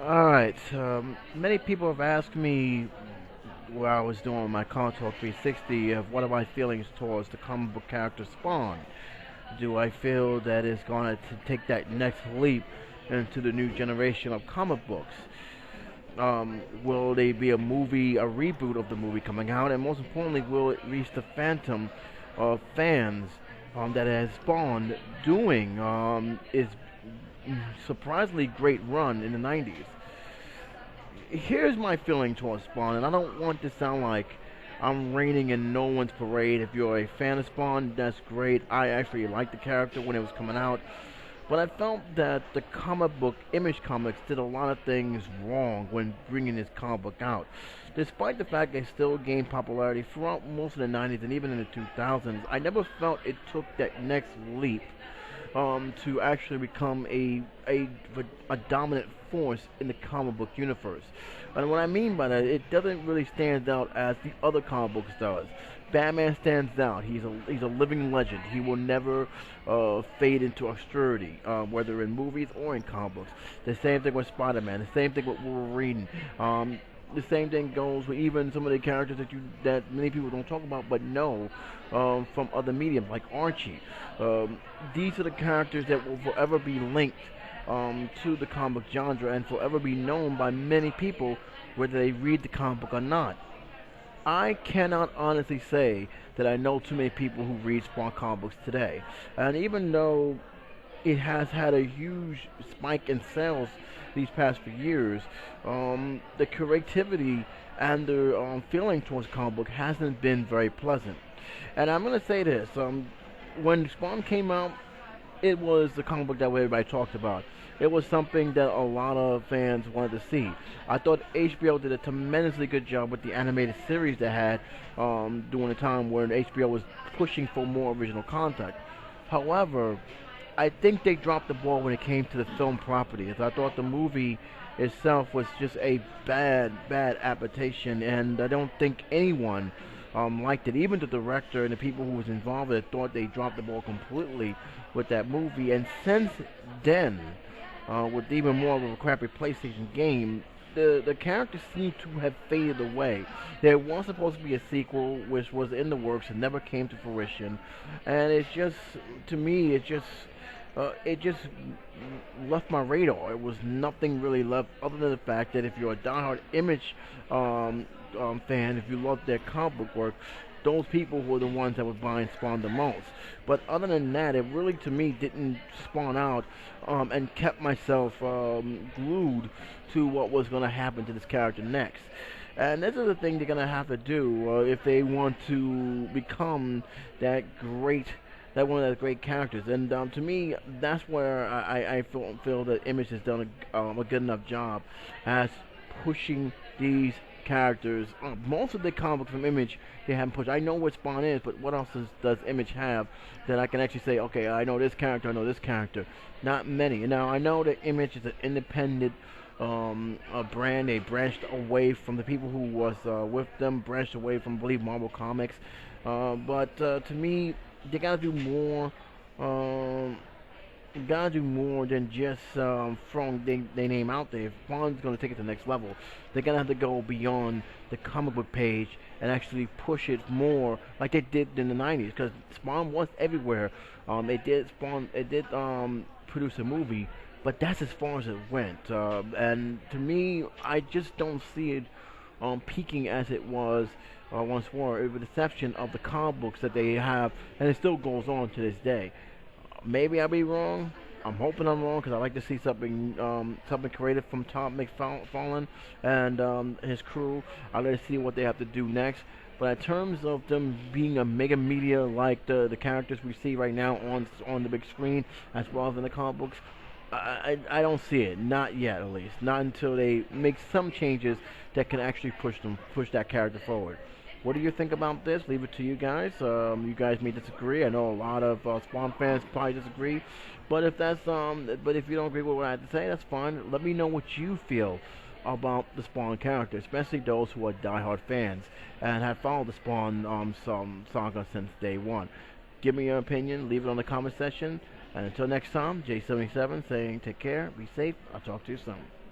Alright, many people have asked me while I was doing my console 360 of what are my feelings towards the comic book character Spawn. Do I feel that it's going to take that next leap into the new generation of comic books? Will there be a movie, a reboot of the movie coming out? And most importantly, will it reach the phantom of fans that has Spawn doing is surprisingly great run in the 90s? Here's my feeling towards Spawn, and I don't want to sound like I'm raining in no one's parade. If you're a fan of Spawn, that's great. I actually liked the character when it was coming out, but I felt that the comic book Image Comics did a lot of things wrong when bringing this comic book out. Despite the fact they still gained popularity throughout most of the 90s and even in the 2000s, I never felt it took that next leap to actually become a dominant force in the comic book universe. And what I mean by that, it doesn't really stand out as the other comic books does. Batman stands out. He's a living legend. He will never fade into obscurity, whether in movies or in comic books. The same thing with Spider-Man. The same thing with Wolverine. The same thing goes with even some of the characters that many people don't talk about but know from other mediums like Archie. These are the characters that will forever be linked to the comic book genre and forever be known by many people whether they read the comic book or not. I cannot honestly say that I know too many people who read Spawn comic books today. And even though it has had a huge spike in sales these past few years, the creativity and the feeling towards comic book hasn't been very pleasant. And I'm going to say this, when Spawn came out, it was the comic book that everybody talked about. It was something that a lot of fans wanted to see. I thought HBO did a tremendously good job with the animated series they had during the time when HBO was pushing for more original content. However, I think they dropped the ball when it came to the film properties. I thought the movie itself was just a bad adaptation, and I don't think anyone liked it. Even the director and the people who was involved with it thought they dropped the ball completely with that movie. And since then, with even more of a crappy PlayStation game, the characters seem to have faded away. There was supposed to be a sequel, which was in the works and never came to fruition. And it's just, to me, it just left my radar. It was nothing really left other than the fact that if you're a diehard Image fan, if you love their comic book work, those people were the ones that were buying Spawn the most. But other than that, it really to me didn't spawn out and kept myself glued to what was going to happen to this character next. And this is the thing they're going to have to do if they want to become that one of the great characters. And to me, that's where I feel that Image has done a good enough job as pushing these characters. Most of the comics from Image they haven't pushed. I know what Spawn is, but what else does Image have that I can actually say, okay, I know this character, I know this character. Not many. Now I know that Image is an independent a brand. They branched away from the people who was with them, branched away from, I believe, Marvel Comics. But to me, they gotta do more. Gotta do more than just throwing their name out there. If Spawn's gonna take it to the next level, they're gonna have to go beyond the comic book page and actually push it more like they did in the 90s. Because Spawn was everywhere. It did produce a movie, but that's as far as it went. And to me, I just don't see it peaking as it was once more, with the exception of the comic books that they have, and it still goes on to this day. Maybe I'll be wrong. I'm hoping I'm wrong because I like to see something creative from Tom McFarlane and his crew. I like to see what they have to do next. But in terms of them being a mega media like the characters we see right now on the big screen, as well as in the comic books, I don't see it. Not yet, at least. Not until they make some changes that can actually push that character forward. What do you think about this? Leave it to you guys. You guys may disagree. I know a lot of Spawn fans probably disagree, but if you don't agree with what I have to say, that's fine. Let me know what you feel about the Spawn character, especially those who are diehard fans and have followed the Spawn saga since day one. Give me your opinion. Leave it on the comment section. And until next time, J77 saying take care, be safe. I'll talk to you soon.